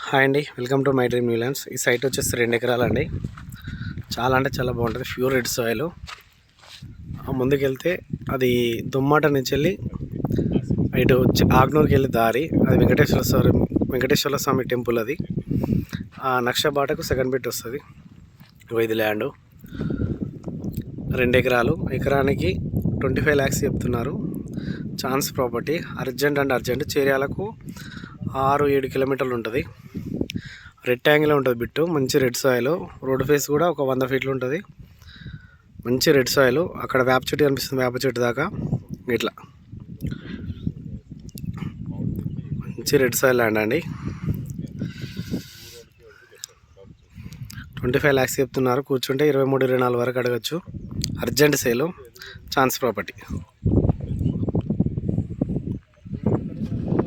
Hi అండి, welcome to my dream new lands. ఈ site వచ్చేసి 2 ఎకరాలండి. చాలా అంటే చాలా బాగుంటుంది. Pure red soil. ముందుకెళ్తే అది దుమ్మాట నుంచి వెళ్ళి ఇటు ఆగ్నూర్కి వెళ్ళి దారి. అది వెంకటేశ్వర స్వామి టెంపుల్. అది ఆ నక్షబాటకు సెకండ్ బిట్ వస్తుంది. ఇది ల్యాండ్ 2 ఎకరాలు. ఎకరానికి 25 lakhs చెప్తున్నారు. Chance property. అర్జెంట్ చేర్యాలకు 6-7 కిలోమీటర్లు ఉంటుంది. రెక్టాంగిల్ ఉంటుంది బిట్టు. మంచి రెడ్ సాయిల్. రోడ్ ఫేస్ కూడా ఒక 100 feet ఉంటుంది. మంచి రెడ్ సాయిల్. అక్కడ వేప చెట్టు కనిపిస్తుంది, వేప చెట్టు దాకా ఇట్లా మంచి రెడ్ సాయిల్ ల్యాండ్ అండి. 25 lakhs చెప్తున్నారు. కూర్చుంటే 23-24 వరకు అడగచ్చు. Urgent sale. Chance property.